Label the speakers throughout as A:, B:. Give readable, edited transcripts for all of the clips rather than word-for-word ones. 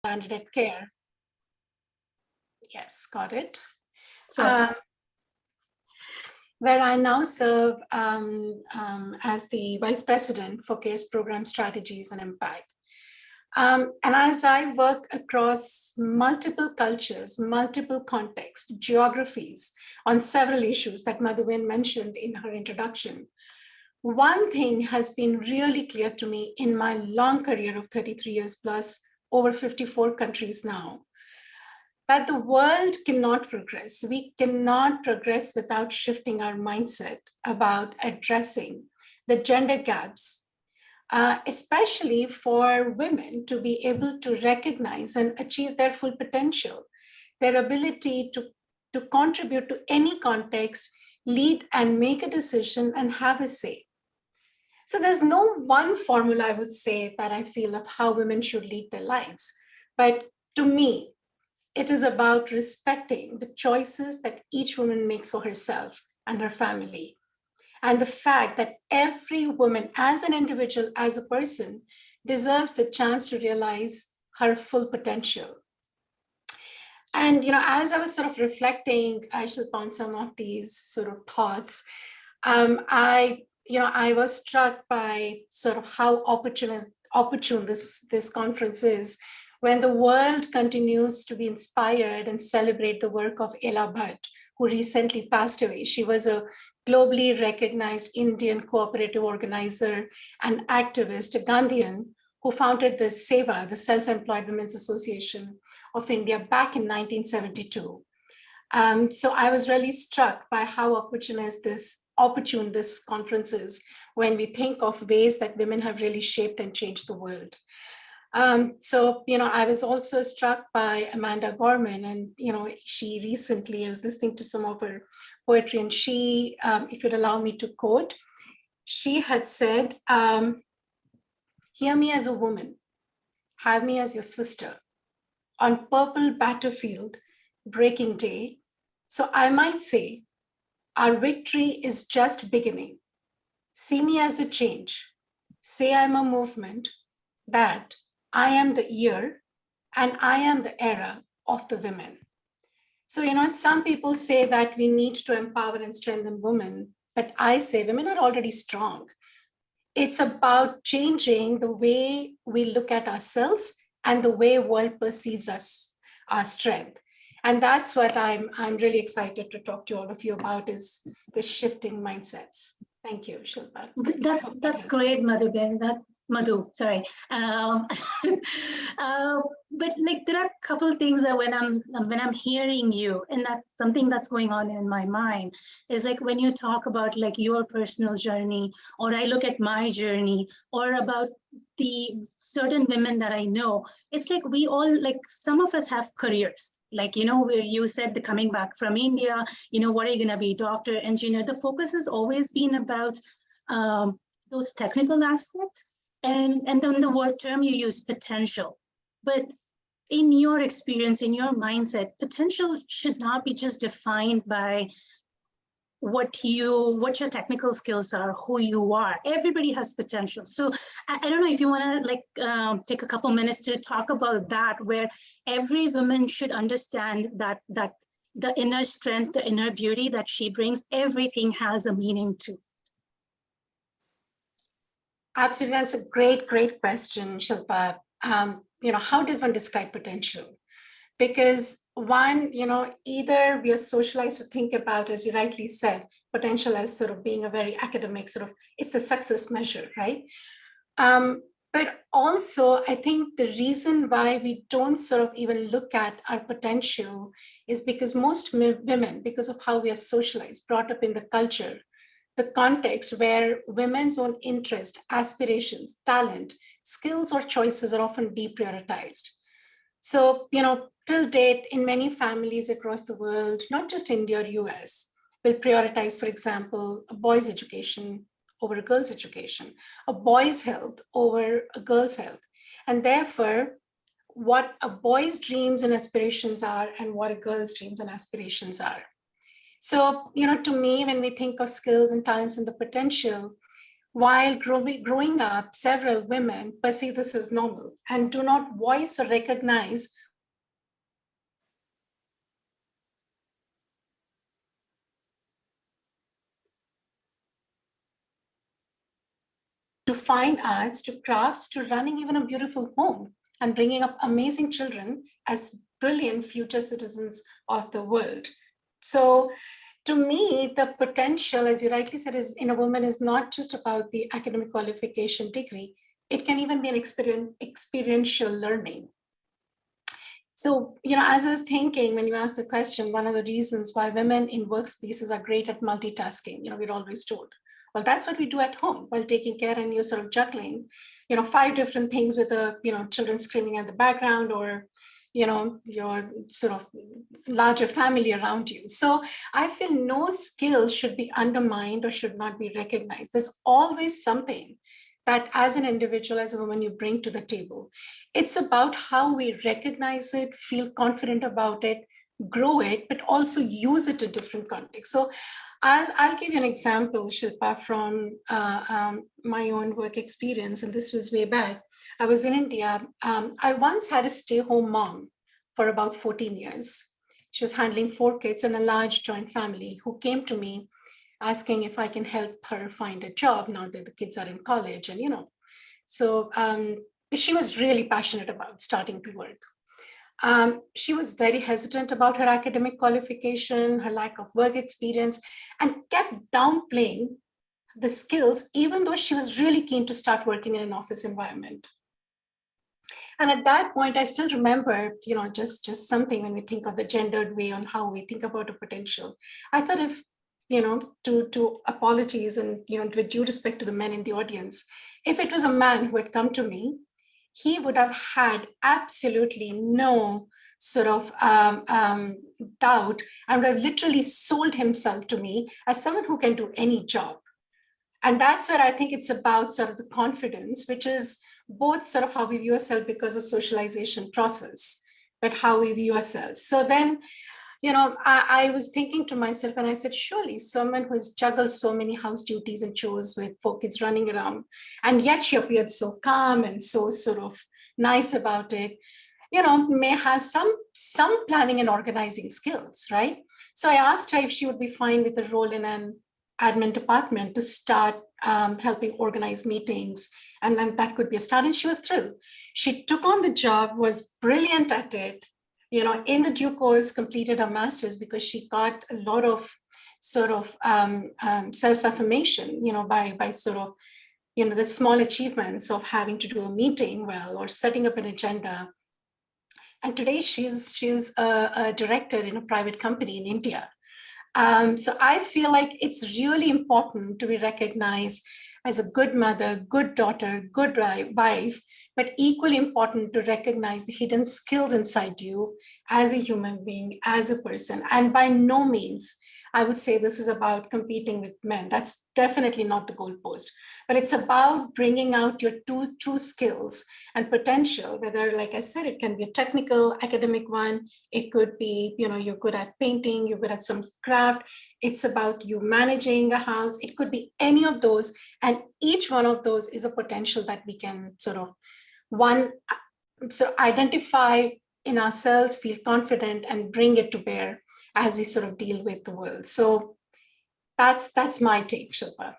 A: Bernadette Care. Yes, got it.
B: So,
A: Where I now serve as the Vice President for CARE's Program Strategies and Impact. And as I work across multiple cultures, multiple contexts, geographies on several issues that Madhuvin mentioned in her introduction, one thing has been really clear to me in my long career of 33 years plus, over 54 countries now, that the world cannot progress. We cannot progress without shifting our mindset about addressing the gender gaps, especially for women to be able to recognize and achieve their full potential, their ability to contribute to any context, lead and make a decision and have a say. So there's no one formula, I would say, that I feel of how women should lead their lives. But to me, it is about respecting the choices that each woman makes for herself and her family. And the fact that every woman, as an individual, as a person, deserves the chance to realize her full potential. And as I was sort of reflecting, Shilpa, on some of these sort of thoughts, I was struck by sort of how opportune this conference is, when the world continues to be inspired and celebrate the work of Ela Bhatt, who recently passed away. She was a globally recognized Indian cooperative organizer and activist, a Gandhian, who founded the SEVA, the Self-Employed Women's Association of India, back in 1972. So I was really struck by how opportune this conference is when we think of ways that women have really shaped and changed the world. So I was also struck by Amanda Gorman, and she recently, I was listening to some of her poetry, and she, if you'd allow me to quote, she had said, "Hear me as a woman, have me as your sister, on purple battlefield, breaking day. So I might say, our victory is just beginning. See me as a change. Say I'm a movement, that I am the year and I am the era of the women." So, some people say that we need to empower and strengthen women, but I say women are already strong. It's about changing the way we look at ourselves and the way world perceives us, our strength. And that's what I'm really excited to talk to all of you about, is the shifting mindsets. Thank you, Shilpa.
B: That's great, Madhu, sorry. But like, there are a couple of things that when I'm hearing you, and that's something that's going on in my mind, is like when you talk about like your personal journey, or I look at my journey, or about the certain women that I know, it's like we all, like some of us have careers. Like, where you said the coming back from India, what are you going to be, doctor, engineer? The focus has always been about those technical aspects. And then the word term you use, potential. But in your experience, in your mindset, potential should not be just defined by what your technical skills are, who you are. Everybody has potential. So I don't know if you want to like take a couple minutes to talk about that, where every woman should understand that the inner strength, the inner beauty that she brings, everything has a meaning to.
A: Absolutely, that's a great question, Shilpa. How does one describe potential? Because one, either we are socialized to think about, as you rightly said, potential as sort of being a very academic sort of, it's the success measure, right? But also, I think the reason why we don't sort of even look at our potential is because most women, because of how we are socialized, brought up in the culture, the context where women's own interest, aspirations, talent, skills, or choices are often deprioritized. So, till date, in many families across the world, not just India or US, will prioritize, for example, a boy's education over a girl's education, a boy's health over a girl's health. And therefore, what a boy's dreams and aspirations are and what a girl's dreams and aspirations are. So, to me, when we think of skills and talents and the potential, While growing up, several women perceive this as normal and do not voice or recognize to fine arts, to crafts, to running even a beautiful home and bringing up amazing children as brilliant future citizens of the world. So to me, the potential, as you rightly said, is in a woman is not just about the academic qualification degree. It can even be an experiential learning. So, as I was thinking when you asked the question, one of the reasons why women in workspaces are great at multitasking, we're always told, well, that's what we do at home while taking care, and you're sort of juggling, 5 different things with children screaming at the background, or, your sort of larger family around you. So I feel no skill should be undermined or should not be recognized. There's always something that as an individual, as a woman, you bring to the table. It's about how we recognize it, feel confident about it, grow it, but also use it in different contexts. So I'll give you an example, Shilpa, from my own work experience, and this was way back. I was in India. I once had a stay-home mom for about 14 years. She was handling 4 kids and a large joint family, who came to me asking if I can help her find a job now that the kids are in college. And, so she was really passionate about starting to work. She was very hesitant about her academic qualification, her lack of work experience, and kept downplaying the skills, even though she was really keen to start working in an office environment. And at that point, I still remember, just something when we think of the gendered way on how we think about a potential. I thought, if, to apologies and, with due respect to the men in the audience, if it was a man who had come to me, he would have had absolutely no sort of doubt, and would have literally sold himself to me as someone who can do any job. And that's where I think it's about sort of the confidence, which is both sort of how we view ourselves because of socialization process, but how we view ourselves. So then, I was thinking to myself, and I said, surely someone who has juggled so many house duties and chores with 4 kids running around, and yet she appeared so calm and so sort of nice about it, may have some planning and organizing skills, right? So I asked her if she would be fine with a role in an admin department to start helping organize meetings. And then that could be a start. And she was thrilled. She took on the job, was brilliant at it, in the due course, completed her master's because she got a lot of sort of self-affirmation, by sort of, the small achievements of having to do a meeting well or setting up an agenda. And today she's a director in a private company in India. So I feel like it's really important to be recognized as a good mother, good daughter, good wife, but equally important to recognize the hidden skills inside you as a human being, as a person. And by no means, I would say this is about competing with men. That's definitely not the goalpost, but it's about bringing out your true skills and potential, whether, like I said, it can be a technical, academic one. It could be, you're good at painting, you're good at some craft. It's about you managing a house. It could be any of those. And each one of those is a potential that we can sort of identify in ourselves, feel confident, and bring it to bear as we sort of deal with the world. So that's my take, Shilpa,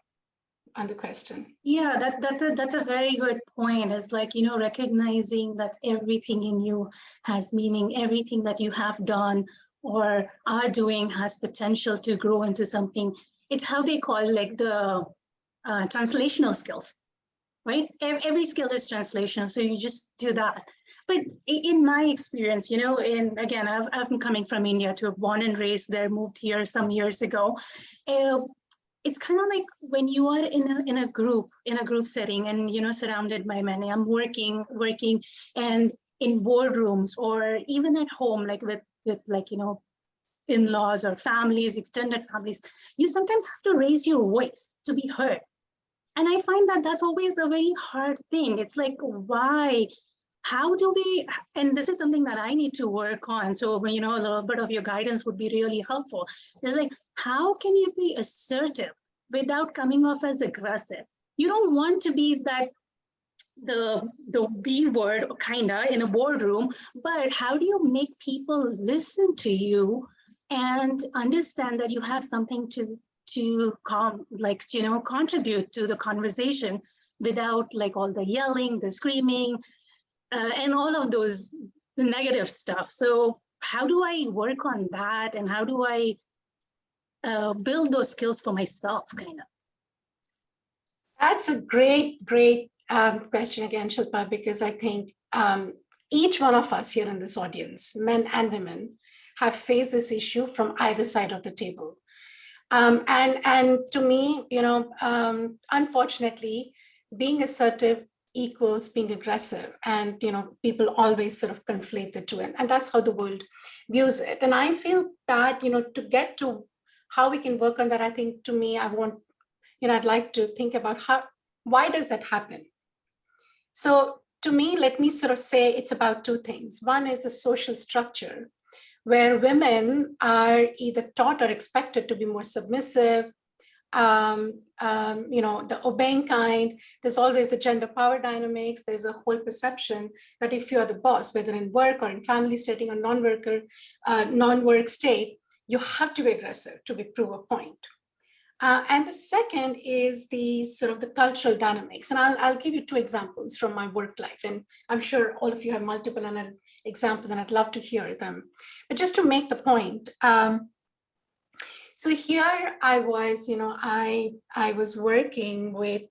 A: on the question.
B: Yeah, that's a very good point. It's like, recognizing that everything in you has meaning, everything that you have done or are doing has potential to grow into something. It's how they call like the translational skills, right? Every skill is translational, so you just do that. But in my experience, and again, I've been coming from India, to born and raised there, moved here some years ago. It's kind of like when you are in a group setting, and surrounded by many. I'm working, and in boardrooms, or even at home, like with like in-laws or families, extended families. You sometimes have to raise your voice to be heard. And I find that that's always a very hard thing. It's like, why? How do we, and this is something that I need to work on. So, a little bit of your guidance would be really helpful. It's like, how can you be assertive without coming off as aggressive? you don't want to be that the B word kinda in a boardroom, but how do you make people listen to you and understand that you have something to contribute to the conversation without like all the yelling, the screaming, and all of those negative stuff. So how do I work on that, and how do I build those skills for myself, kind of?
A: That's a great question again, Shilpa, because I think each one of us here in this audience, men and women, have faced this issue from either side of the table. And to me, unfortunately, being assertive equals being aggressive, and people always sort of conflate the two, and that's how the world views it. And I feel that to get to how we can work on that, I think, to me, I'd like to think about why does that happen? So to me, let me sort of say it's about two things. One is the social structure, where women are either taught or expected to be more submissive, the obeying kind. There's always the gender power dynamics. There's a whole perception that if you're the boss, whether in work or in family setting or non-work state, you have to be aggressive to prove a point. And the second is the sort of the cultural dynamics. And I'll give you two examples from my work life. And I'm sure all of you have multiple examples, and I'd love to hear them. But just to make the point, so here I was, I was working with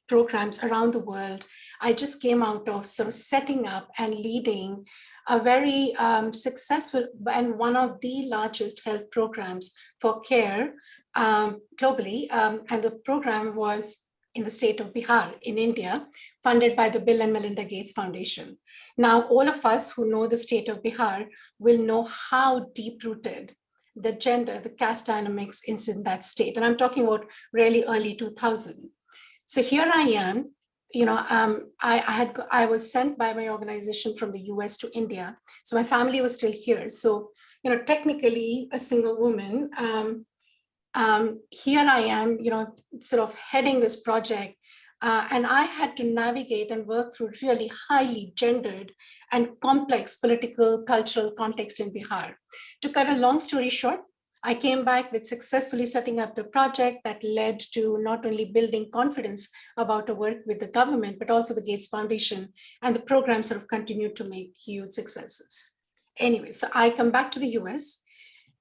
A: programs around the world. I just came out of sort of setting up and leading a very successful and one of the largest health programs for care globally. And the program was in the state of Bihar in India, funded by the Bill and Melinda Gates Foundation. Now, all of us who know the state of Bihar will know how deep-rooted the gender, the caste dynamics is in that state. And I'm talking about really early 2000. So here I am, I was sent by my organization from the US to India. So my family was still here. So, technically a single woman, here I am, sort of heading this project. And I had to navigate and work through really highly gendered and complex political, cultural context in Bihar. To cut a long story short, I came back with successfully setting up the project that led to not only building confidence about the work with the government, but also the Gates Foundation, and the program sort of continued to make huge successes. Anyway, so I come back to the US,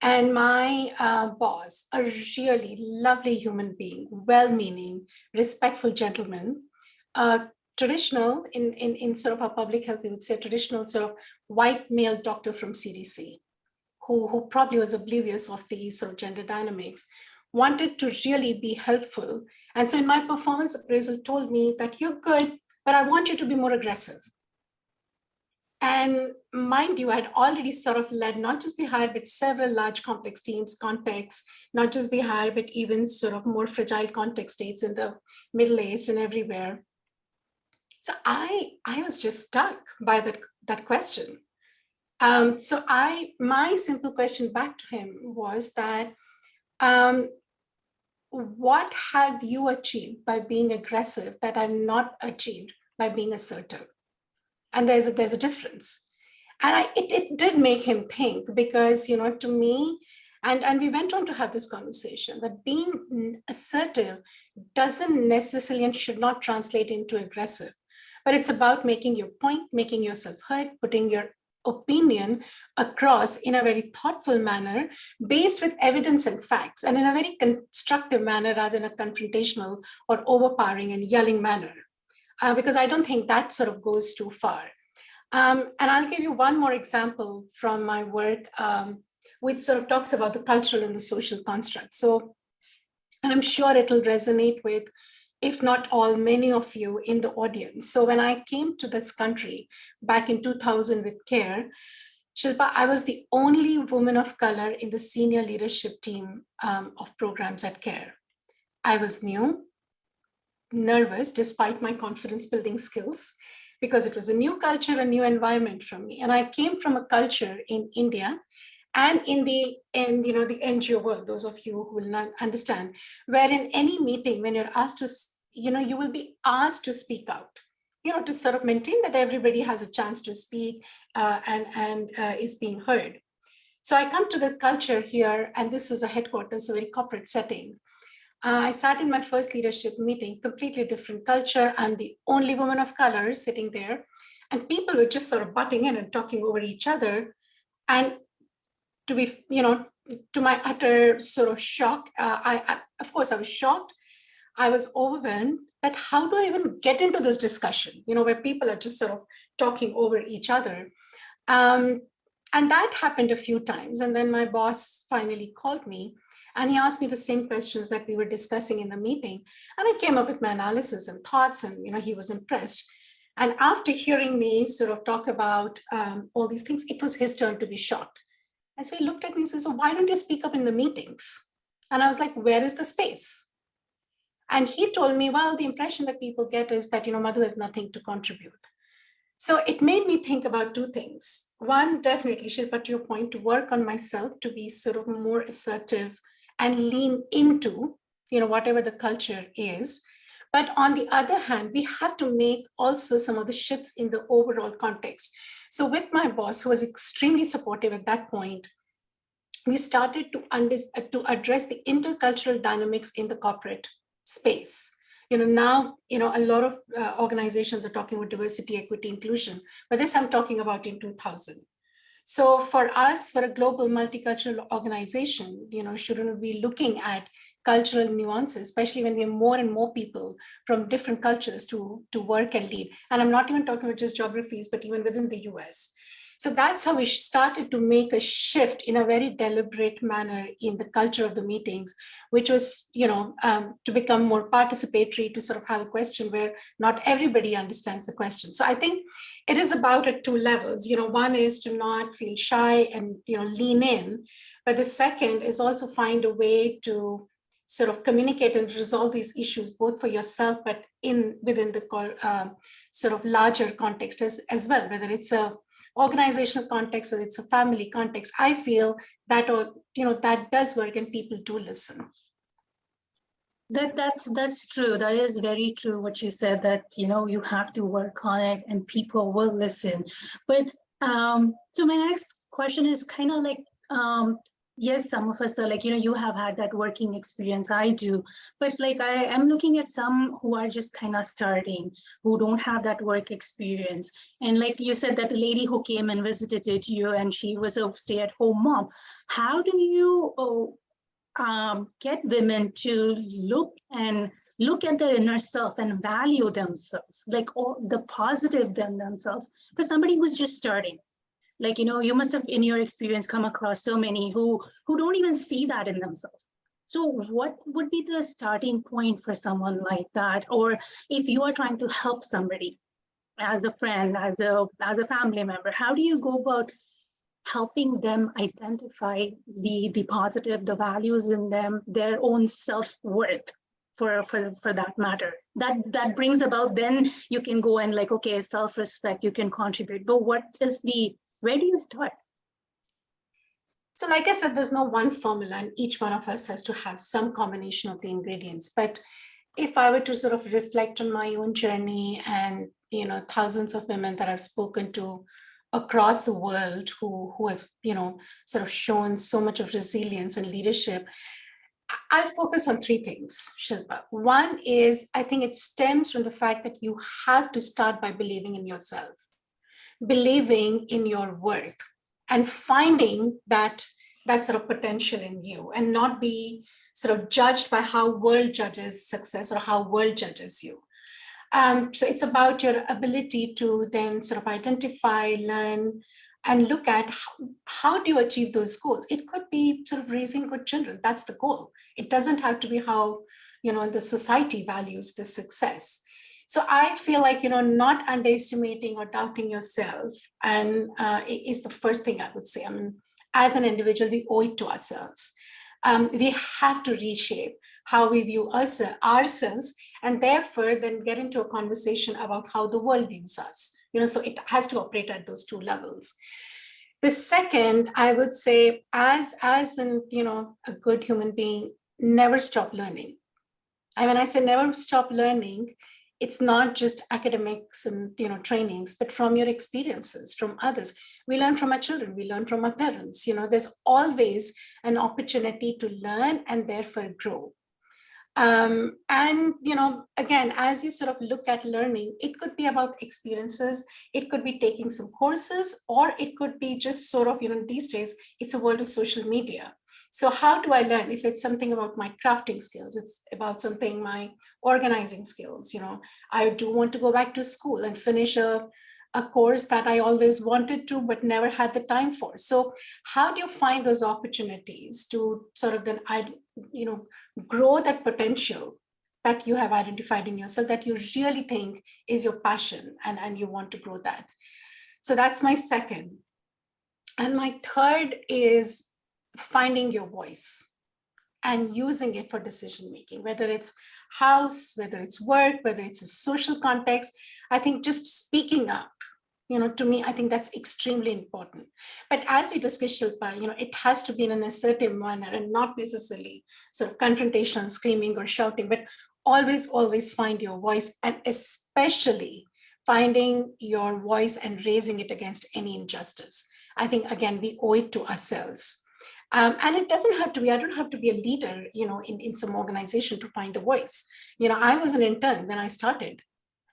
A: and my boss, a really lovely human being, well-meaning, respectful gentleman, traditional in sort of our public health, we would say traditional sort of white male doctor from CDC, who probably was oblivious of the sort of gender dynamics, wanted to really be helpful. And so in my performance appraisal told me that you're good, but I want you to be more aggressive. And mind you, I'd already sort of led not just Bihar, but several large complex teams, contexts, not just Bihar, but even sort of more fragile context states in the Middle East and everywhere. So I was just stuck by that question. So my simple question back to him was that, what have you achieved by being aggressive that I've not achieved by being assertive? And there's a difference. And it did make him think, because, to me, and we went on to have this conversation, that being assertive doesn't necessarily and should not translate into aggressive, but it's about making your point, making yourself heard, putting your opinion across in a very thoughtful manner, based with evidence and facts, and in a very constructive manner rather than a confrontational or overpowering and yelling manner. Because I don't think that sort of goes too far. And I'll give you one more example from my work, which sort of talks about the cultural and the social construct. So, and I'm sure it'll resonate with, if not all, many of you in the audience. So when I came to this country back in 2000 with CARE, Shilpa, I was the only woman of color in the senior leadership team of programs at CARE. I was new, nervous, despite my confidence building skills, because it was a new culture, a new environment for me. And I came from a culture in India and in the NGO world, those of you who will not understand, where in any meeting, when you're asked to you will be asked to speak out, to sort of maintain that everybody has a chance to speak and is being heard. So I come to the culture here, and this is a headquarters, a very corporate setting. I sat in my first leadership meeting, completely different culture. I'm the only woman of color sitting there, and people were just sort of butting in and talking over each other. And to be, to my utter sort of shock, of course, I was shocked. I was overwhelmed that how do I even get into this discussion, where people are just sort of talking over each other. And that happened a few times. And then my boss finally called me and he asked me the same questions that we were discussing in the meeting. And I came up with my analysis and thoughts, and he was impressed. And after hearing me sort of talk about all these things, it was his turn to be shocked. And so he looked at me and said, so why don't you speak up in the meetings? And I was like, where is the space? And he told me, well, the impression that people get is that, Madhu has nothing to contribute. So it made me think about two things. One, definitely, Shilpa, to your point, to work on myself, to be sort of more assertive and lean into, whatever the culture is. But on the other hand, we have to make also some of the shifts in the overall context. So with my boss, who was extremely supportive at that point, we started to address the intercultural dynamics in the corporate space. Now, a lot of organizations are talking about diversity, equity, inclusion, but this I'm talking about in 2000. So for us, for a global multicultural organization, shouldn't we be looking at cultural nuances, especially when we have more and more people from different cultures to work and lead? And I'm not even talking about just geographies, but even within the US. So that's how we started to make a shift in a very deliberate manner in the culture of the meetings, which was, to become more participatory, to sort of have a question where not everybody understands the question. So I think it is about at two levels. One is to not feel shy and, lean in, but the second is also find a way to sort of communicate and resolve these issues, both for yourself, but within the sort of larger context as well, whether it's a organizational context, whether it's a family context. I feel that, that does work and people do listen.
B: That's true. That is very true what you said, that you have to work on it and people will listen. But so my next question is kind of like, yes, some of us are like, you have had that working experience, I do, but like I am looking at some who are just kind of starting, who don't have that work experience. And like you said, that lady who came and visited you and she was a stay-at-home mom. How do you get women to look at their inner self and value themselves, like all the positive in themselves, for somebody who's just starting? Like, you must have in your experience come across so many who don't even see that in themselves. So what would be the starting point for someone like that? Or if you are trying to help somebody as a friend, as a family member, how do you go about helping them identify the positive, the values in them, their own self-worth, for that matter? That brings about, then you can go and like, okay, self-respect, you can contribute. But where do you start?
A: So like I said, there's no one formula, and each one of us has to have some combination of the ingredients. But if I were to sort of reflect on my own journey and, thousands of women that I've spoken to across the world who have, sort of shown so much of resilience and leadership, I'll focus on three things, Shilpa. One is, I think it stems from the fact that you have to start by believing in yourself, believing in your worth, and finding that sort of potential in you, and not be sort of judged by how world judges success or how world judges you. So it's about your ability to then sort of identify, learn, and look at how do you achieve those goals. It could be sort of raising good children. That's the goal. It doesn't have to be how, the society values the success. So I feel like, not underestimating or doubting yourself and is the first thing I would say. I mean, as an individual, we owe it to ourselves. We have to reshape how we view ourselves, and therefore then get into a conversation about how the world views us. So it has to operate at those two levels. The second, I would say, as an, a good human being, never stop learning. And when I say never stop learning, it's not just academics and trainings, but from your experiences, from others. We learn from our children, we learn from our parents. There's always an opportunity to learn and therefore grow. And again, as you sort of look at learning, it could be about experiences, it could be taking some courses, or it could be just sort of, these days it's a world of social media. So how do I learn? If it's something about my crafting skills, it's about something my organizing skills. I do want to go back to school and finish a course that I always wanted to but never had the time for. So how do you find those opportunities to sort of then grow that potential that you have identified in yourself, that you really think is your passion, and you want to grow that? So that's my second. And my third is finding your voice and using it for decision making, whether it's house, whether it's work, whether it's a social context. I think just speaking up, to me, I think that's extremely important. But as we discussed, Shilpa, it has to be in an assertive manner and not necessarily sort of confrontational, screaming or shouting, but always find your voice, and especially finding your voice and raising it against any injustice. I think, again, we owe it to ourselves. And it doesn't have to be, I don't have to be a leader, in some organization to find a voice. I was an intern when I started.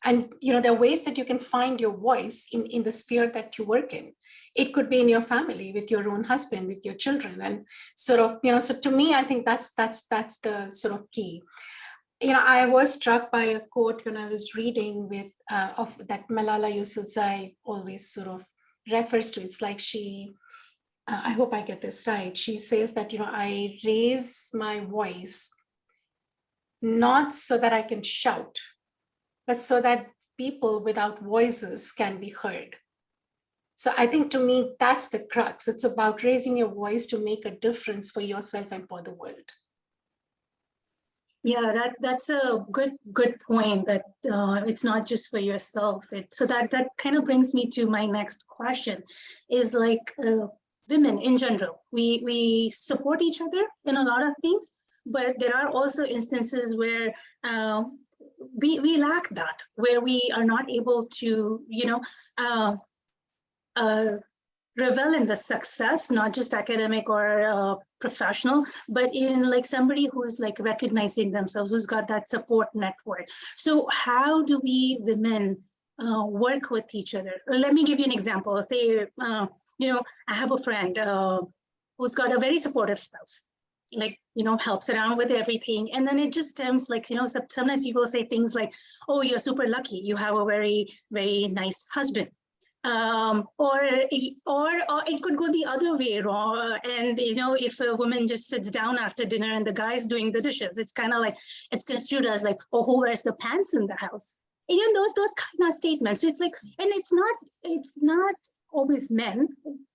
A: And there are ways that you can find your voice in the sphere that you work in. It could be in your family, with your own husband, with your children, and sort of, so to me, I think that's the sort of key. I was struck by a quote when I was reading of that Malala Yousafzai always sort of refers to. It's like she, I hope I get this right. She says that, I raise my voice not so that I can shout, but so that people without voices can be heard. So I think, to me, that's the crux. It's about raising your voice to make a difference for yourself and for the world.
B: Yeah, that's a good point, that it's not just for yourself. So that kind of brings me to my next question, is like women in general, we support each other in a lot of things, but there are also instances where we lack that, where we are not able to, revel in the success, not just academic or professional, but in like somebody who's like recognizing themselves, who's got that support network. So how do we women work with each other? Let me give you an example. Say, I have a friend who's got a very supportive spouse, like, helps around with everything. And then it just stems like, sometimes people say things like, oh, you're super lucky, you have a very, very nice husband. Or it could go the other way wrong. And, if a woman just sits down after dinner and the guy's doing the dishes, it's kind of like, it's construed as like, oh, who wears the pants in the house? And, those kind of statements. So it's like, and it's not always men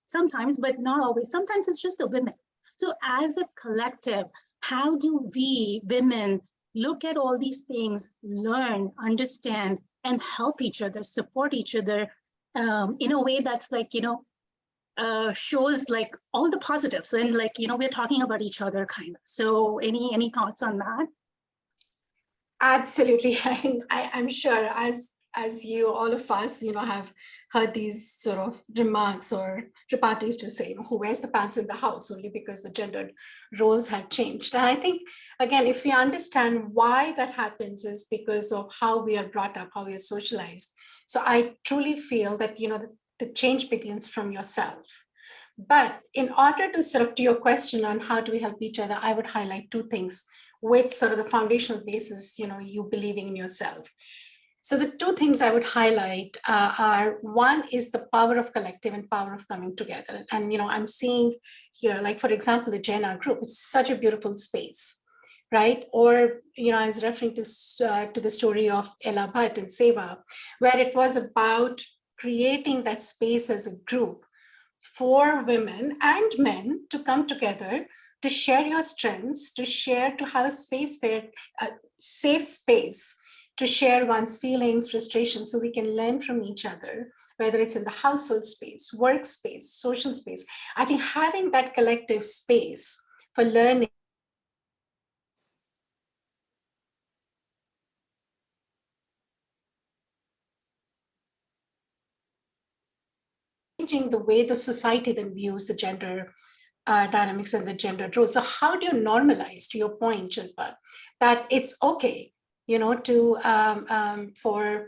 B: sometimes, but not always. Sometimes it's just the women. So as a collective, how do we women look at all these things, learn, understand, and help each other, support each other, in a way that's like, shows like all the positives, and like, we're talking about each other kind of. So any thoughts on that?
A: Absolutely. I'm sure as you, all of us, have heard these sort of remarks or repartees to say, who wears the pants in the house, only because the gendered roles have changed. And I think, again, if we understand why that happens, is because of how we are brought up, how we are socialized. So I truly feel that, the change begins from yourself. But in order to sort of, to your question on how do we help each other, I would highlight two things with sort of the foundational basis, you believing in yourself. So the two things I would highlight are, one is the power of collective and power of coming together. And, I'm seeing here, like, for example, the JNR group, it's such a beautiful space, right? Or, I was referring to the story of Ella Bhatt and Seva, where it was about creating that space as a group for women and men to come together, to share your strengths, to have a space where, a safe space to share one's feelings, frustrations, so we can learn from each other, whether it's in the household space, workspace, social space. I think having that collective space for learning changing the way the society then views the gender dynamics and the gender roles. So how do you normalize, to your point, Shilpa, that it's okay, to for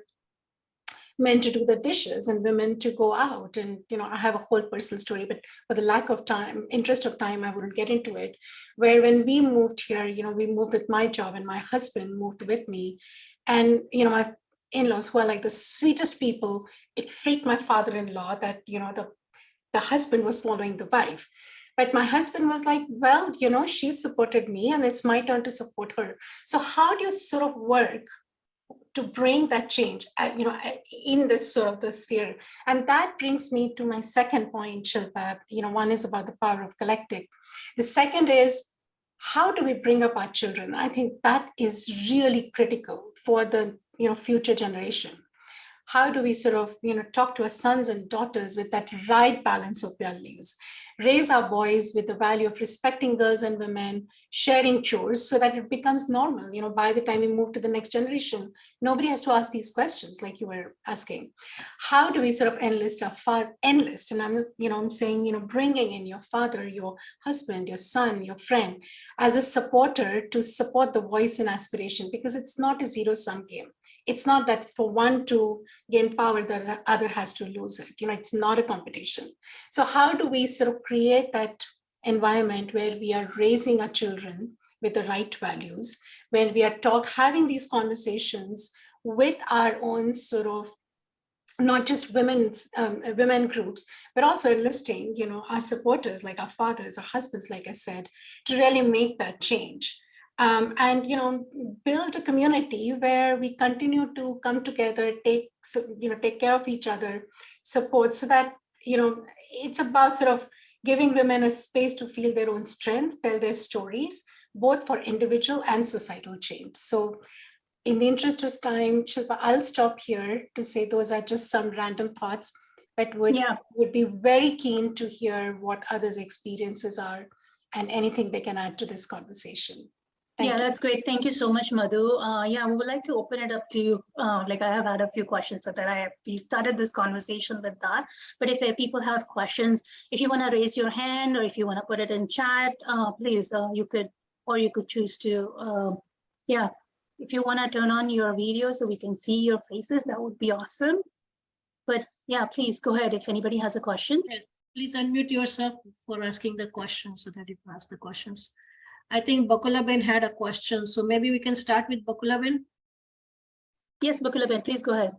A: men to do the dishes and women to go out? And I have a whole personal story, but for the lack of time, interest of time, I wouldn't get into it. Where when we moved here, we moved with my job, and my husband moved with me, and my in-laws, who are like the sweetest people, it freaked my father-in-law that the husband was following the wife. But my husband was like, well, she supported me, and it's my turn to support her. So how do you sort of work to bring that change, in this sort of the sphere? And that brings me to my second point, Shilpa. One is about the power of collective. The second is, how do we bring up our children? I think that is really critical for the future generation. How do we sort of talk to our sons and daughters with that right balance of values, raise our boys with the value of respecting girls and women, sharing chores, so that it becomes normal? By the time we move to the next generation, nobody has to ask these questions like you were asking. How do we sort of enlist and I'm saying, bringing in your father, your husband, your son, your friend as a supporter to support the voice and aspiration, because it's not a zero-sum game. It's not that for one to gain power, the other has to lose it. It's not a competition. So how do we sort of create that environment where we are raising our children with the right values, when we are having these conversations with our own sort of, not just women groups, but also enlisting, our supporters, like our fathers, our husbands, like I said, to really make that change. And build a community where we continue to come together, take care of each other, support, so that it's about sort of giving women a space to feel their own strength, tell their stories, both for individual and societal change. So in the interest of time, Shilpa, I'll stop here to say those are just some random thoughts, but would be very keen to hear what others' experiences are and anything they can add to this conversation. Thank you.
B: That's great. Thank you so much, Madhu. We would like to open it up to you. I have had a few questions, so that we started this conversation with that. But if people have questions, if you want to raise your hand or if you want to put it in chat, please, you could choose to, if you want to turn on your video so we can see your faces, that would be awesome. But please go ahead if anybody has a question.
C: Yes, please unmute yourself for asking the question so that you can ask the questions. I think Bakulaben had a question, so maybe we can start with Bakulaben.
B: Yes, Bakulaben, please go ahead.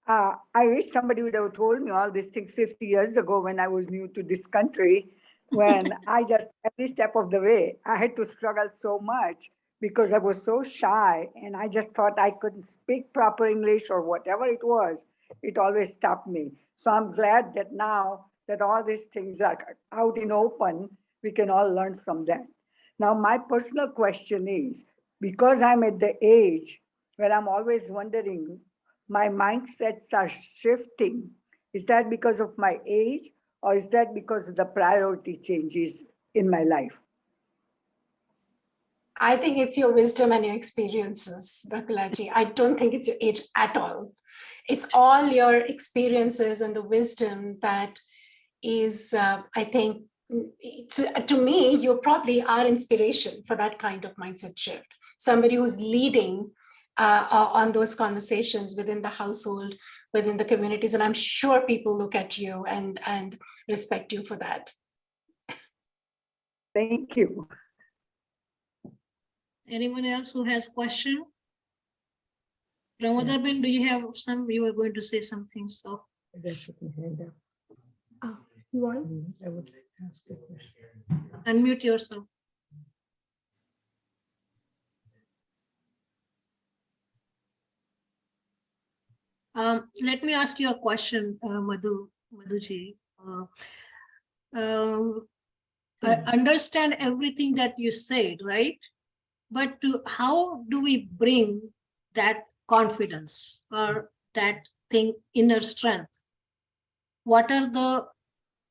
D: I wish somebody would have told me all these things 50 years ago when I was new to this country, when I just, every step of the way, I had to struggle so much because I was so shy, and I just thought I couldn't speak proper English or whatever it was. It always stopped me. So I'm glad that now that all these things are out in open, we can all learn from that. Now, my personal question is, because I'm at the age where I'm always wondering, my mindsets are shifting. Is that because of my age, or is that because of the priority changes in my life?
A: I think it's your wisdom and your experiences, Bakulaji. I don't think it's your age at all. It's all your experiences and the wisdom that is, I think, to me, you probably are inspiration for that kind of mindset shift. Somebody who's leading on those conversations within the household, within the communities. And I'm sure people look at you and respect you for that.
D: Thank you.
C: Anyone else who has question? Pramodabin, do you have some? You were going to say something, so.
A: Oh, you want?
E: I would like to ask a question.
C: Unmute yourself. Let me ask you a question, Madhuji. I understand everything that you said, right? But how do we bring that confidence or that inner strength? What are the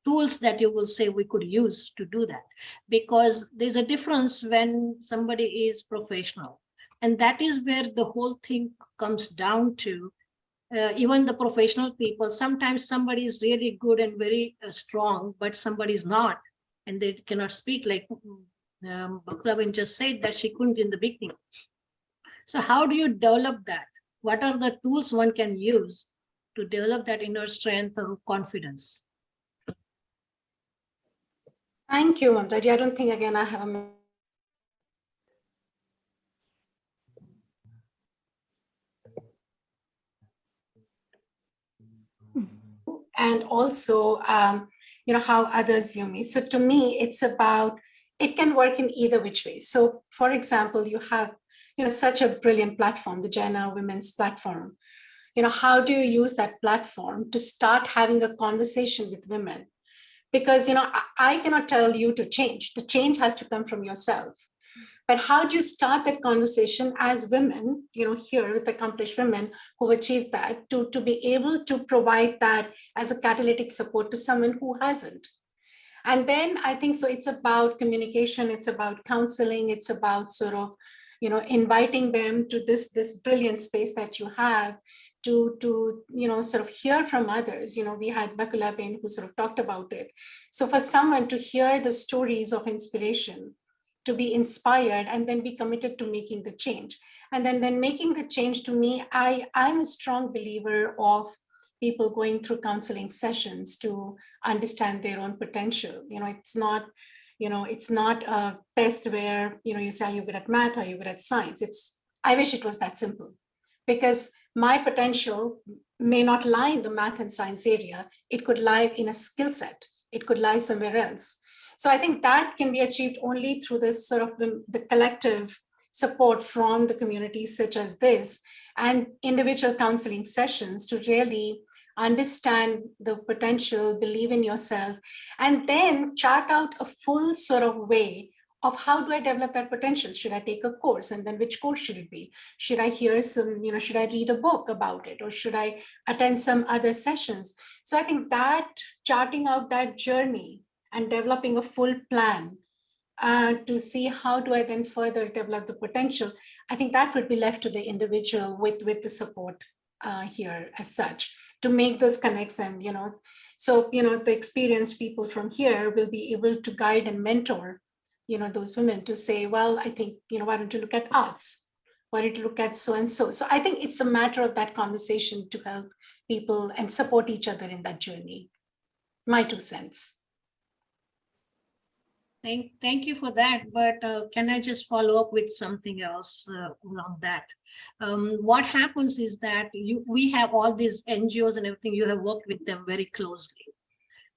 C: tools that you will say we could use to do that? Because there's a difference when somebody is professional, and that is where the whole thing comes down to. even the professional people, sometimes somebody is really good and very strong, but somebody is not, and they cannot speak, like Baklabin just said that she couldn't in the beginning. So how do you develop that? What are the tools one can use to develop that inner strength or confidence?
A: Thank you, Mamtaji. I don't think, again, I have a and also, how others view me. So to me, it's about, it can work in either which way. So for example, you have, such a brilliant platform, the Jaina Women's Platform. How do you use that platform to start having a conversation with women? Because, I cannot tell you to change. The change has to come from yourself. But how do you start that conversation as women, here with accomplished women who achieved that, to be able to provide that as a catalytic support to someone who hasn't? And then I think, so it's about communication, it's about counseling, it's about sort of, inviting them to this brilliant space that you have to sort of hear from others. We had Bakulabin who sort of talked about it. So for someone to hear the stories of inspiration, to be inspired, and then be committed to making the change. And then making the change, to me, I'm a strong believer of people going through counseling sessions to understand their own potential. It's not a test where, you say, are you good at math, or are you good at science? I wish it was that simple, because my potential may not lie in the math and science area. It could lie in a skill set. It could lie somewhere else. So I think that can be achieved only through this sort of the collective support from the communities such as this, and individual counseling sessions to really understand the potential, believe in yourself, and then chart out a full sort of way of how do I develop that potential? Should I take a course? And then which course should it be? Should I hear some, should I read a book about it? Or should I attend some other sessions? So I think that charting out that journey and developing a full plan to see how do I then further develop the potential, I think that would be left to the individual with the support here as such, to make those connects. And, so, the experienced people from here will be able to guide and mentor, those women to say, well, I think, why don't you look at arts? Why don't you look at so and so? So I think it's a matter of that conversation to help people and support each other in that journey. My 2 cents.
C: Thank you for that, but can I just follow up with something else along that? What happens is that we have all these NGOs and everything, you have worked with them very closely.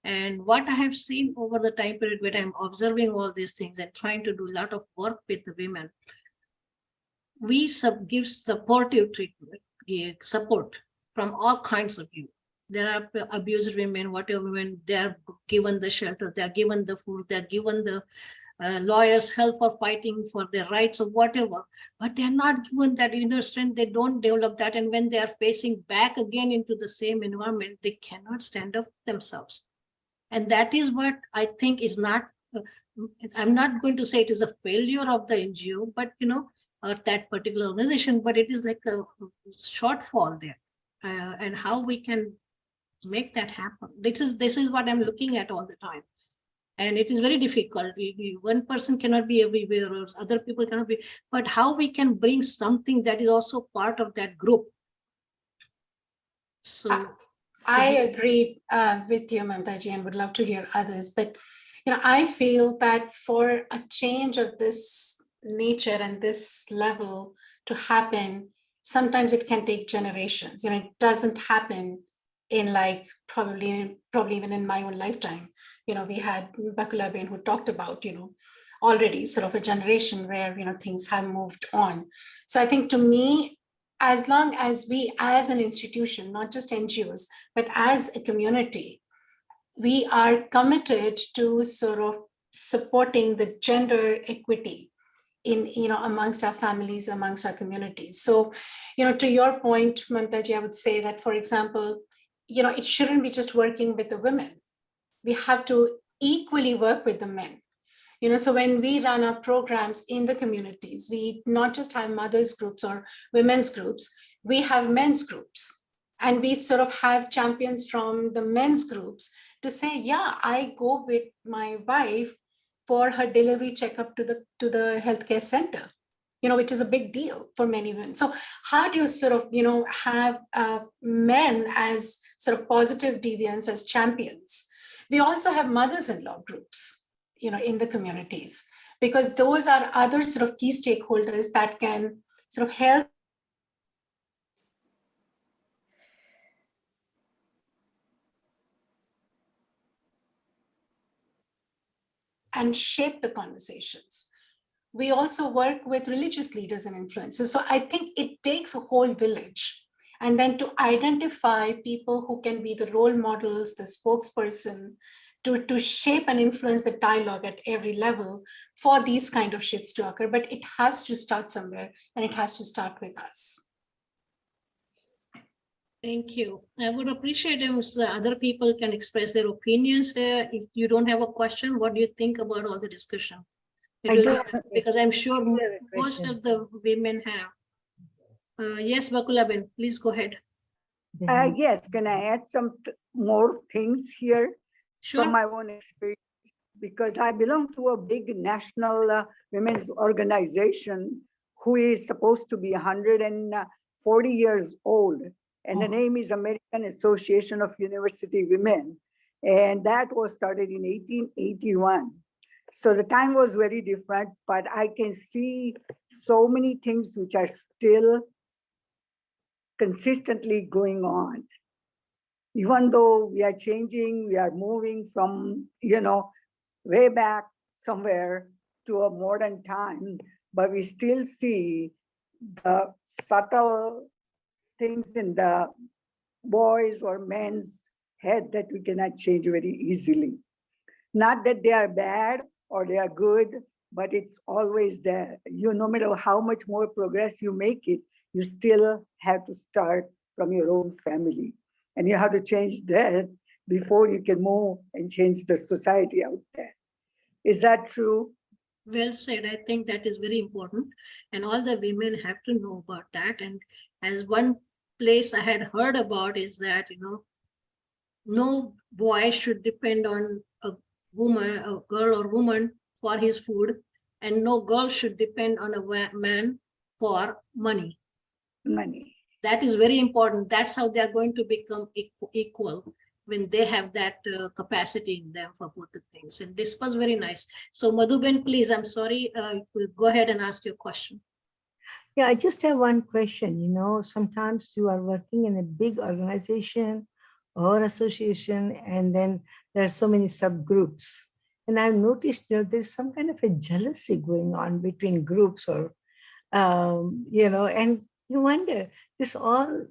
C: And what I have seen over the time period when I'm observing all these things and trying to do a lot of work with the women, we give supportive treatment, support from all kinds of you. There are abused women, whatever women, they are given the shelter, they are given the food, they are given the lawyers help for fighting for their rights or whatever, but they are not given that inner strength. They don't develop that. And when they are facing back again into the same environment, they cannot stand up themselves. And that is what I think is not, I'm not going to say it is a failure of the NGO, but, or that particular organization, but it is like a shortfall there. And how we can make that happen. This is what I'm looking at all the time. And it is very difficult. One person cannot be everywhere, or other people cannot be, but how we can bring something that is also part of that group. So
A: I agree with you, Mamtaji, and would love to hear others. But I feel that for a change of this nature and this level to happen, sometimes it can take generations. It doesn't happen in like probably even in my own lifetime. We had Bakulabin who talked about, already sort of a generation where, things have moved on. So I think, to me, as long as we as an institution, not just NGOs, but as a community, we are committed to sort of supporting the gender equity in, amongst our families, amongst our communities. So, to your point, Mamtaji, I would say that, for example, it shouldn't be just working with the women. We have to equally work with the men. So when we run our programs in the communities, we not just have mothers groups or women's groups, we have men's groups. And we sort of have champions from the men's groups to say, yeah, I go with my wife for her delivery checkup to the healthcare center, which is a big deal for many women. So how do you sort of, have men as sort of positive deviants, as champions? We also have mothers-in-law groups, in the communities, because those are other sort of key stakeholders that can sort of help and shape the conversations. We also work with religious leaders and influencers. So I think it takes a whole village. And then to identify people who can be the role models, the spokesperson, to shape and influence the dialogue at every level for these kind of shifts to occur. But it has to start somewhere, and it has to start with us.
C: Thank you. I would appreciate if the other people can express their opinions here. If you don't have a question, what do you think about all the discussion? Because I'm sure most of the women have. Yes, Bakulabin, please go ahead.
D: Yes, can I add some more things here
C: Sure.
D: from my own experience? Because I belong to a big national women's organization who is supposed to be 140 years old. And the name is American Association of University Women. And that was started in 1881. So the time was very different, but I can see so many things which are still consistently going on. Even though we are changing, we are moving from, way back somewhere to a modern time, but we still see the subtle things in the boys or men's head that we cannot change very easily. Not that they are bad or they are good, but it's always there. No matter how much more progress you make it, you still have to start from your own family. And you have to change that before you can move and change the society out there. Is that true?
C: Well said. I think that is very important. And all the women have to know about that. And as one place I had heard about is that, no boy should depend on a woman, a girl or woman for his food, and no girl should depend on a man for money.
D: Money.
C: That is very important. That's how they are going to become equal, when they have that capacity in them for both the things. And this was very nice. So Madhuben, please, I'm sorry, go ahead and ask your question.
E: Yeah, I just have one question. Sometimes you are working in a big organization or association, and then there are so many subgroups. And I've noticed there's some kind of a jealousy going on between groups, or, and you wonder,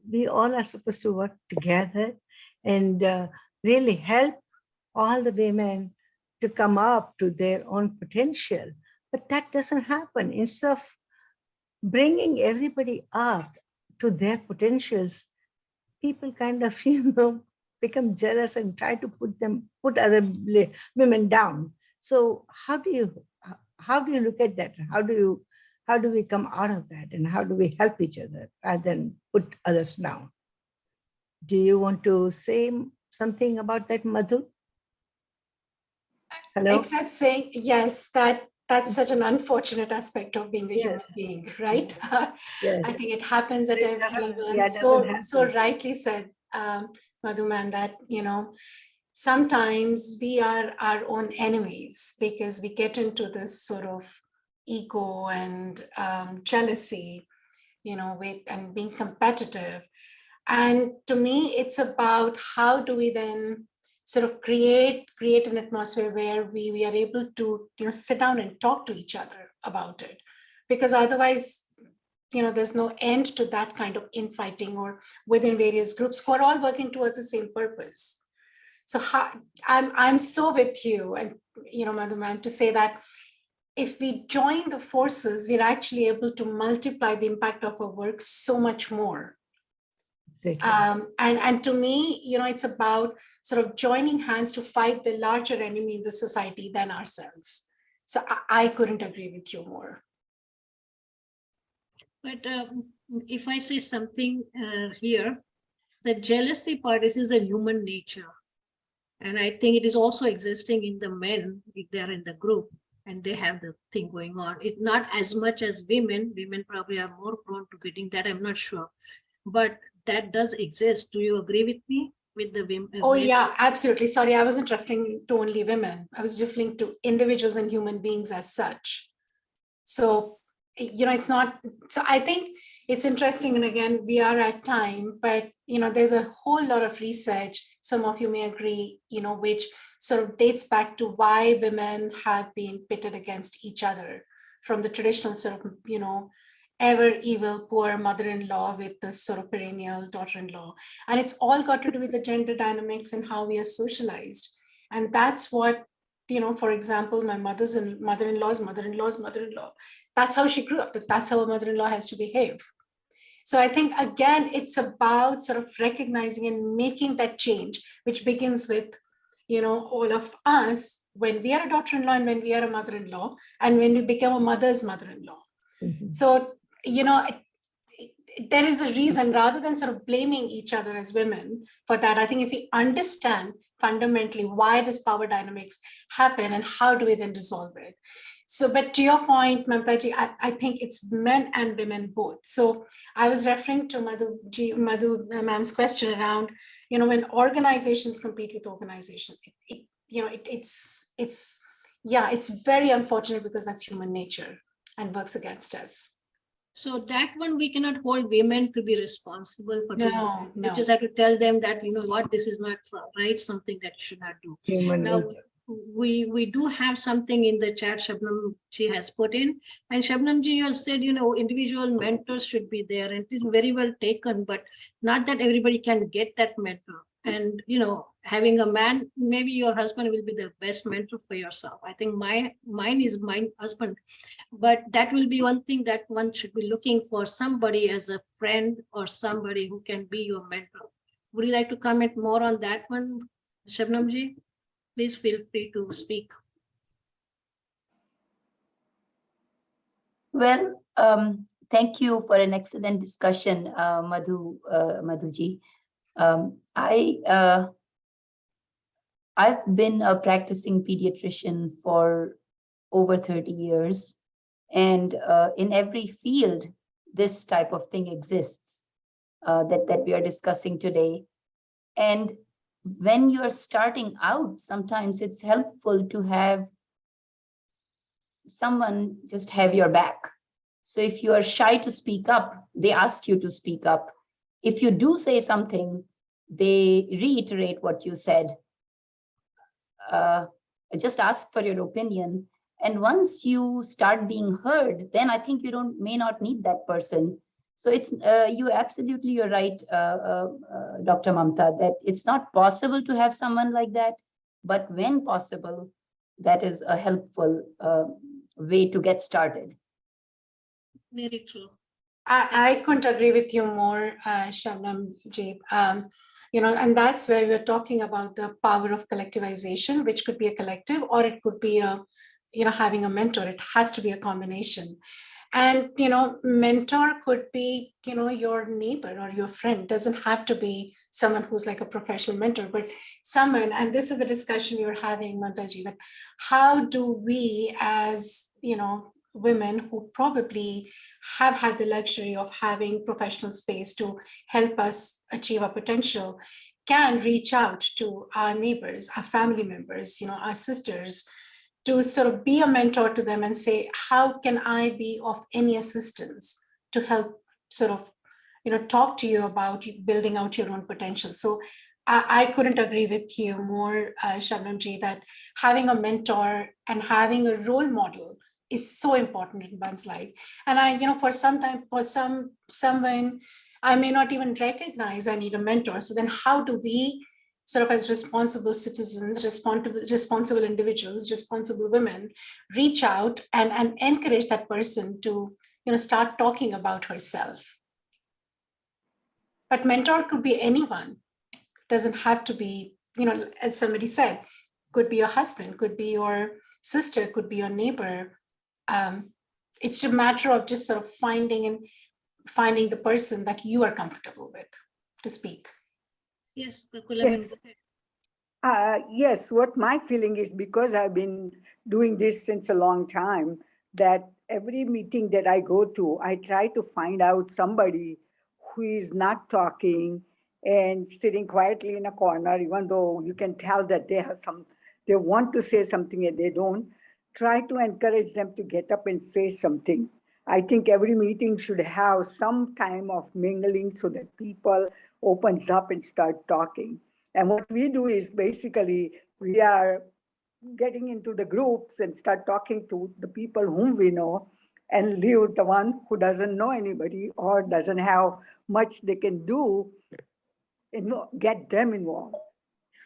E: we all are supposed to work together and really help all the women to come up to their own potential. But that doesn't happen. Instead of bringing everybody up to their potentials, people kind of, become jealous and try to put other women down. So how do you look at that? How do we come out of that? And how do we help each other rather than put others down? Do you want to say something about that, Madhu? Hello?
A: Except saying, yes, that's such an unfortunate aspect of being a human being, right?
E: Yes.
A: I think it happens at every level.
E: Yeah,
A: And so rightly said, Madhu ma'am, that, sometimes we are our own enemies because we get into this sort of ego and jealousy, and being competitive. And to me, it's about how do we then sort of create an atmosphere where we are able to, sit down and talk to each other about it. Because otherwise, there's no end to that kind of infighting or within various groups who are all working towards the same purpose. So I'm so with you, and, Madhu ma'am, to say that if we join the forces, we're actually able to multiply the impact of our work so much more.
E: Exactly.
A: And to me, it's about sort of joining hands to fight the larger enemy in the society than ourselves. So I couldn't agree with you more.
C: But if I say something here, the jealousy part is a human nature. And I think it is also existing in the men if they're in the group and they have the thing going on. It's not as much as women. Women probably are more prone to getting that. I'm not sure. But that does exist. Do you agree with me? With the women?
A: Oh, yeah, absolutely. Sorry, I wasn't referring to only women. I was referring to individuals and human beings as such. So, it's not, so I think it's interesting. And again, we are at time, but, there's a whole lot of research, some of you may agree, which sort of dates back to why women have been pitted against each other from the traditional sort of, ever evil, poor mother-in-law with this sort of perennial daughter-in-law. And it's all got to do with the gender dynamics and how we are socialized. And that's what, for example, my mother-in-law's mother-in-law, that's how she grew up, that's how a mother-in-law has to behave. So I think, again, it's about sort of recognizing and making that change, which begins with, all of us when we are a daughter-in-law and when we are a mother-in-law and when we become a mother's mother-in-law. So, there is a reason, rather than sort of blaming each other as women for that. I think if we understand fundamentally why this power dynamics happen and how do we then resolve it. So, but to your point, Mamtaji, I think it's men and women both. So I was referring to Madhu ma'am's question around, when organizations compete with organizations, it's very unfortunate because that's human nature and works against us.
C: So that one, we cannot hold women to be responsible for doing.
A: No.
C: We just have to tell them that, what, this is not right, something that you should not do.
E: Human
C: Now,
E: nature.
C: we do have something in the chat Shabnam ji has put in, and Shabnam ji has said, individual mentors should be there, and it is very well taken, but not that everybody can get that mentor. And, having a man, maybe your husband will be the best mentor for yourself. I think mine is my husband, but that will be one thing that one should be looking for, somebody as a friend or somebody who can be your mentor. Would you like to comment more on that one, Shabnam ji? Please feel free to speak.
F: Well, thank you for an excellent discussion, Madhuji. I've been a practicing pediatrician for over 30 years, and in every field, this type of thing exists that we are discussing today. And when you're starting out, sometimes it's helpful to have someone just have your back. So if you are shy to speak up, they ask you to speak up. If you do say something, they reiterate what you said. Just ask for your opinion. And once you start being heard, then I think you may not need that person. So it's you're right, Dr. Mamta, that it's not possible to have someone like that, but when possible, that is a helpful way to get started.
C: Very true.
A: I couldn't agree with you more, Shabnam ji. And that's where we're talking about the power of collectivization, which could be a collective, or it could be having a mentor. It has to be a combination. And, mentor could be, your neighbor or your friend. Doesn't have to be someone who's like a professional mentor, but someone, and this is the discussion we were having, Mamtaji, that how do we as, women who probably have had the luxury of having professional space to help us achieve our potential, can reach out to our neighbors, our family members, our sisters, to sort of be a mentor to them and say, how can I be of any assistance to help sort of, talk to you about building out your own potential. So I couldn't agree with you more, Shabnam ji, that having a mentor and having a role model is so important in one's life. And for someone, I may not even recognize I need a mentor. So then how do we sort of, as responsible citizens, responsible individuals, responsible women, reach out and encourage that person to, start talking about herself? But mentor could be anyone. Doesn't have to be, as somebody said, could be your husband, could be your sister, could be your neighbor. It's a matter of just sort of finding the person that you are comfortable with to speak.
C: Yes, Prakula,
D: Yes.
C: go ahead.
D: Yes, what my feeling is, because I've been doing this since a long time, that every meeting that I go to, I try to find out somebody who is not talking and sitting quietly in a corner, even though you can tell that they want to say something and they don't. Try to encourage them to get up and say something. I think every meeting should have some time of mingling so that people opens up and start talking. And what we do is basically we are getting into the groups and start talking to the people whom we know and leave the one who doesn't know anybody or doesn't have much they can do and get them involved.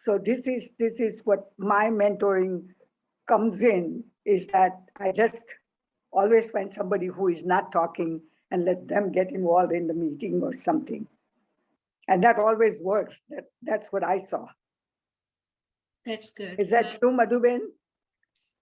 D: So this is what my mentoring comes in, is that I just always find somebody who is not talking and let them get involved in the meeting or something. And that always works. That's what I saw.
C: That's good.
D: Is that true, Madhuben?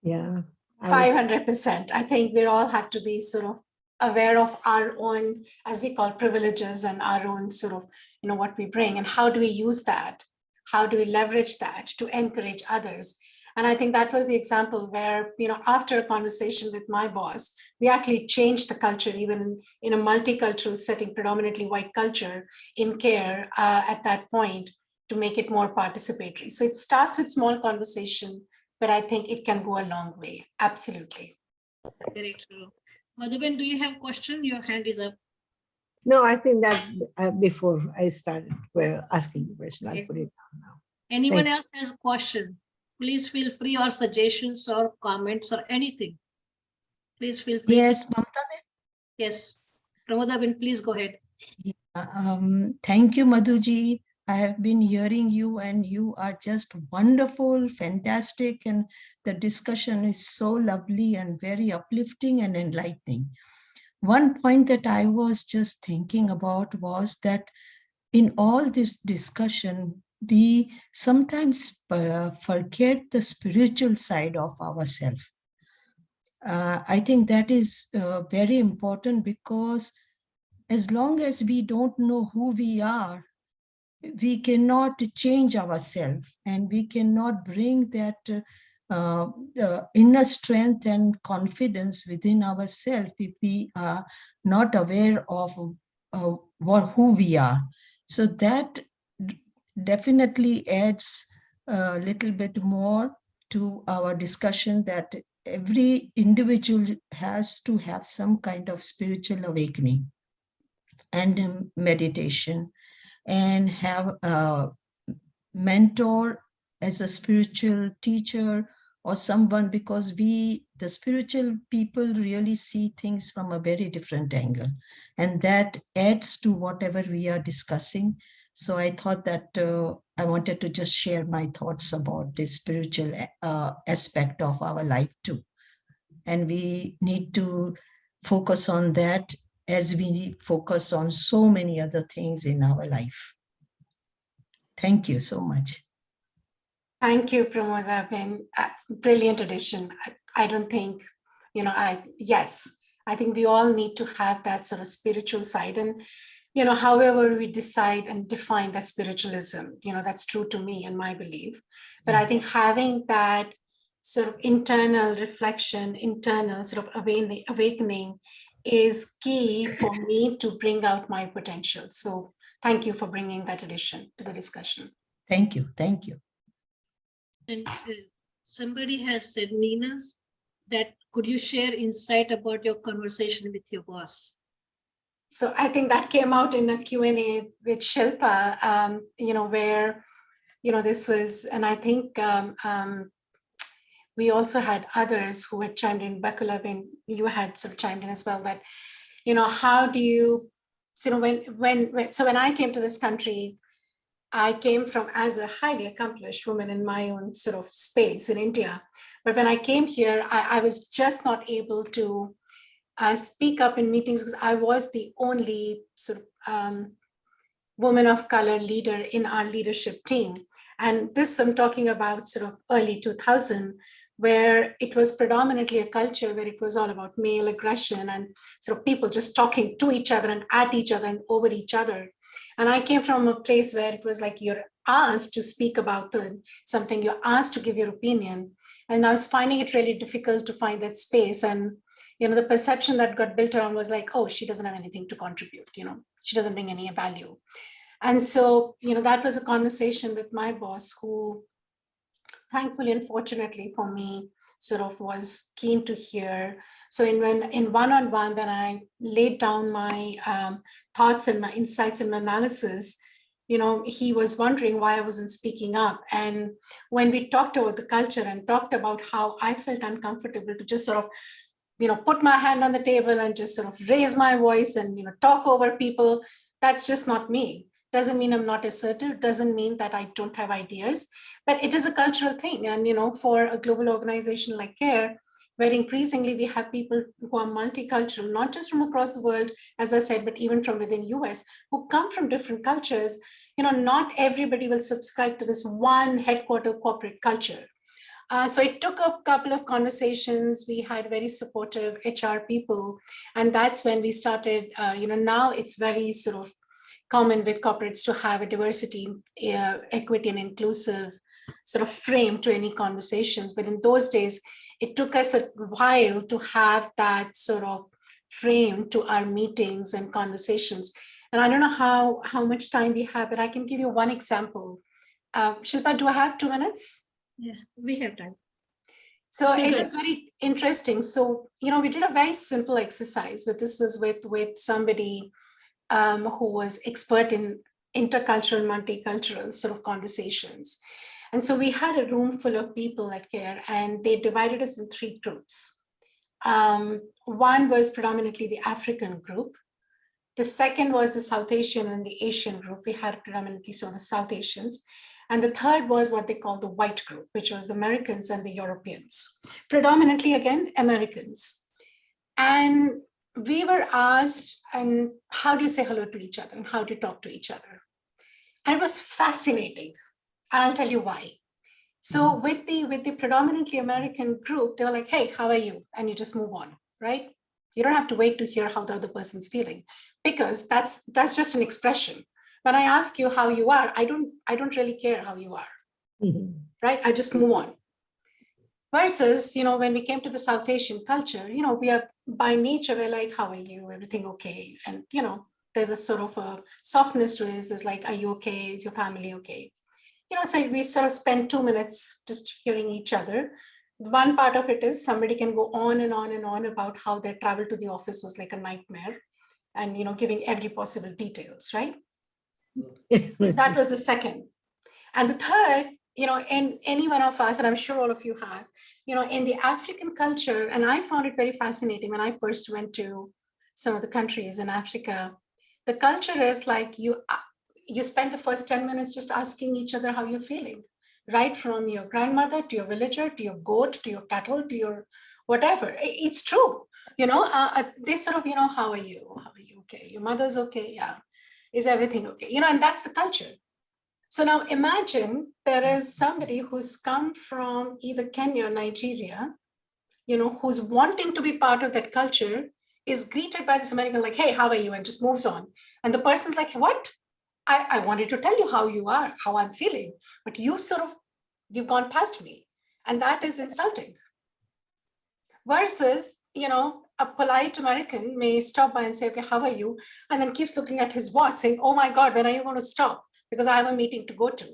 E: Yeah. I would say-
A: 500%. I think we all have to be sort of aware of our own, as we call, privileges and our own sort of, what we bring and how do we use that? How do we leverage that to encourage others? And I think that was the example where, after a conversation with my boss, we actually changed the culture, even in a multicultural setting, predominantly white culture in care at that point, to make it more participatory. So it starts with small conversation, but I think it can go a long way. Absolutely.
C: Very true. Madhuben, do you have a question? Your hand is up.
E: No, I think that before I started asking the question, I'll
C: Okay.
E: put it down now.
C: Anyone
E: Thank
C: else has a question? Please feel free, or suggestions or comments or anything. Please feel free.
G: Yes, Mamta.
C: Yes. Pramodabin, please go ahead.
G: Thank you, Madhuji. I have been hearing you and you are just wonderful, fantastic, and the discussion is so lovely and very uplifting and enlightening. One point that I was just thinking about was that in all this discussion, we sometimes forget the spiritual side of ourselves. I think that is very important, because as long as we don't know who we are, we cannot change ourselves and we cannot bring that inner strength and confidence within ourselves if we are not aware of who we are. So that definitely adds a little bit more to our discussion, that every individual has to have some kind of spiritual awakening and meditation, and have a mentor as a spiritual teacher or someone, because the spiritual people really see things from a very different angle, and that adds to whatever we are discussing. So I thought that I wanted to just share my thoughts about this spiritual aspect of our life too. And we need to focus on that as we focus on so many other things in our life. Thank you so much.
A: Thank you, Pramodabin. Brilliant addition. I don't think, yes, I think we all need to have that sort of spiritual side. And, however we decide and define that spiritualism, that's true to me and my belief. But I think having that sort of internal reflection, internal sort of awakening is key for me to bring out my potential. So thank you for bringing that addition to the discussion.
G: Thank you. Thank you.
C: And somebody has said, Nina, that could you share insight about your conversation with your boss?
A: So I think that came out in a Q&A with Shilpa, where, this was, and I think we also had others who had chimed in. Bakula, when you had sort of chimed in as well, that, how do you, when I came to this country, I came from as a highly accomplished woman in my own sort of space in India. But when I came here, I was just not able to speak up in meetings because I was the only sort of woman of color leader in our leadership team. And this I'm talking about sort of early 2000, where it was predominantly a culture where it was all about male aggression and sort of people just talking to each other and at each other and over each other. And I came from a place where it was like you're asked to speak about something, you're asked to give your opinion. And I was finding it really difficult to find that space. And, the perception that got built around was like, oh, she doesn't have anything to contribute, she doesn't bring any value. And so, that was a conversation with my boss who, thankfully and fortunately for me, sort of was keen to hear. So in one-on-one, when I laid down my thoughts and my insights and my analysis, he was wondering why I wasn't speaking up. And when we talked about the culture and talked about how I felt uncomfortable to just sort of, put my hand on the table and just sort of raise my voice and, talk over people, that's just not me. Doesn't mean I'm not assertive, doesn't mean that I don't have ideas, but it is a cultural thing. And, for a global organization like CARE, where increasingly we have people who are multicultural, not just from across the world, as I said, but even from within US, who come from different cultures, not everybody will subscribe to this one headquarter corporate culture. So it took a couple of conversations. We had very supportive HR people. And that's when we started, now it's very sort of common with corporates to have a diversity, equity, and inclusive sort of frame to any conversations. But in those days, it took us a while to have that sort of frame to our meetings and conversations. And I don't know how much time we have, but I can give you one example. Shilpa, do I have 2 minutes?
C: Yes, we have time.
A: So
B: Okay,
A: it
B: good.
A: was very interesting. So, we did a very simple exercise, but this was with somebody who was expert in intercultural, multicultural sort of conversations. And so we had a room full of people at CARE, and they divided us in 3 groups. One was predominantly the African group. The second was the South Asian and the Asian group. We had predominantly some of the South Asians. And the third was what they call the white group, which was the Americans and the Europeans, predominantly, again, Americans. And we were asked, and how do you say hello to each other and how do you talk to each other? And it was fascinating. And I'll tell you why. So with the predominantly American group, they were like, hey, how are you? And you just move on, right? You don't have to wait to hear how the other person's feeling, because that's just an expression. When I ask you how you are, I don't really care how you are, right? I just move on. Versus, when we came to the South Asian culture, we are by nature, we're like, how are you? Everything okay? And, there's a sort of a softness to it. There's like, are you okay? Is your family okay? So we sort of spend 2 minutes just hearing each other. One part of it is somebody can go on and on and on about how their travel to the office was like a nightmare and, giving every possible details, right? So that was the second. And the third, in any one of us, and I'm sure all of you have, in the African culture, and I found it very fascinating when I first went to some of the countries in Africa, the culture is like you spend the first 10 minutes just asking each other how you're feeling, right from your grandmother to your villager, to your goat, to your cattle, to your whatever. It's true. They sort of, how are you? How are you? Okay. Your mother's okay. Yeah. Is everything okay? And that's the culture. So now imagine there is somebody who's come from either Kenya or Nigeria, who's wanting to be part of that culture, is greeted by this American like, hey, how are you? And just moves on. And the person's like, what? I wanted to tell you how you are, how I'm feeling, but you've gone past me. And that is insulting. Versus, a polite American may stop by and say, okay, how are you? And then keeps looking at his watch saying, oh my God, when are you going to stop? Because I have a meeting to go to.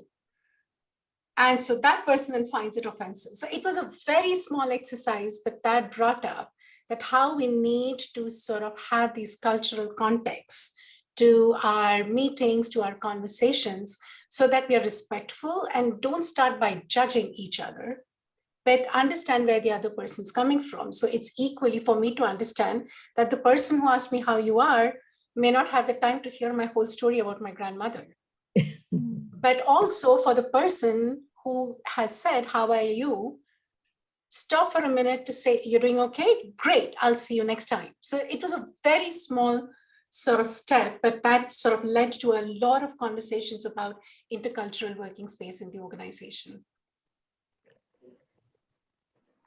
A: And so that person then finds it offensive. So it was a very small exercise, but that brought up that how we need to sort of have these cultural contexts to our meetings, to our conversations, so that we are respectful and don't start by judging each other, but understand where the other person's coming from. So it's equally for me to understand that the person who asked me how you are may not have the time to hear my whole story about my grandmother. But also for the person who has said, how are you? Stop for a minute to say, you're doing okay? Great, I'll see you next time. So it was a very small sort of step, but that sort of led to a lot of conversations about intercultural working space in the organization.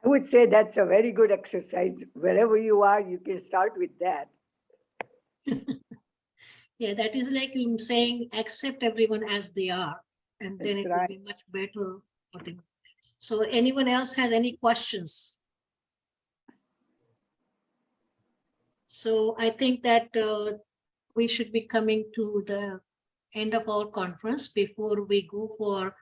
D: I would say that's a very good exercise. Wherever you are, you can start with that.
C: Yeah, that is like saying accept everyone as they are, and then
D: That's
C: it will
D: right.
C: be much better for them. So anyone else has any questions? So I think that we should be coming to the end of our conference. Before we go for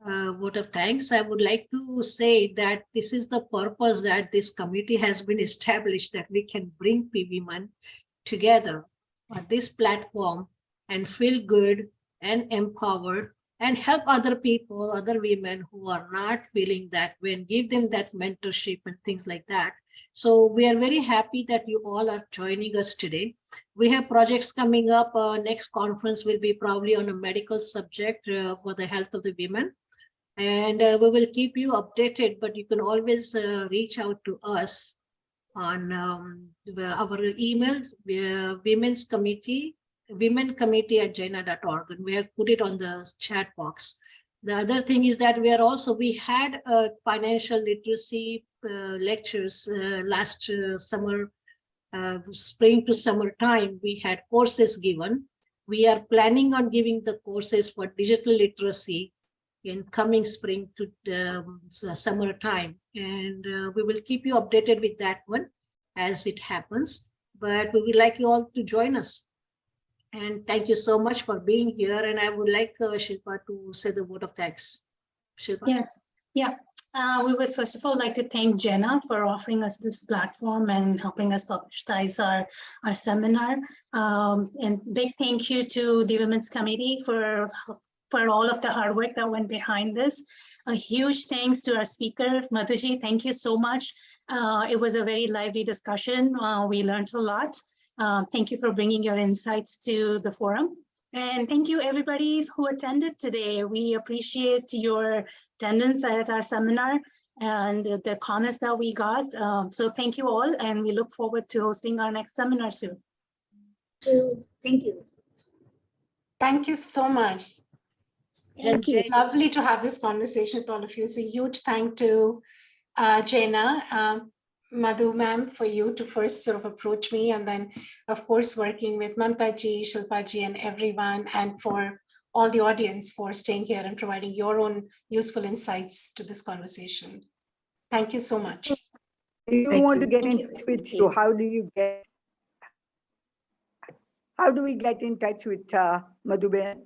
C: vote of thanks, I would like to say that this is the purpose that this committee has been established, that we can bring PWomen together on this platform and feel good and empowered and help other people, other women who are not feeling that way, and give them that mentorship and things like that. So we are very happy that you all are joining us today. We have projects coming up. Next conference will be probably on a medical subject for the health of the women. And we will keep you updated, but you can always reach out to us on our email, womencommittee@jaina.org, and we have put it on the chat box. The other thing is that we had financial literacy lectures last summer, spring to summer time. We had courses given. We are planning on giving the courses for digital literacy in coming spring to summer time, and we will keep you updated with that one as it happens. But we would like you all to join us, and thank you so much for being here. And I would like Shilpa to say the word of thanks. Shilpa.
B: Yeah. We would first of all like to thank Jenna for offering us this platform and helping us publicize our seminar. And big thank you to the Women's Committee for all of the hard work that went behind this. A huge thanks to our speaker, Madhuji. Thank you so much. It was a very lively discussion. We learned a lot. Thank you for bringing your insights to the forum. And thank you everybody who attended today. We appreciate your attendance at our seminar and the comments that we got. So thank you all, and we look forward to hosting our next seminar soon.
H: Thank you.
A: Thank you so much.
C: Thank you.
A: Lovely to have this conversation with all of you. So huge thank to Jaina, Madhu ma'am, for you to first sort of approach me, and then of course working with Mamta ji, Shilpa ji, and everyone, and for all the audience for staying here and providing your own useful insights to this conversation. Thank you so much.
D: If you want to get in touch with you, how do we get in touch with Madhuben?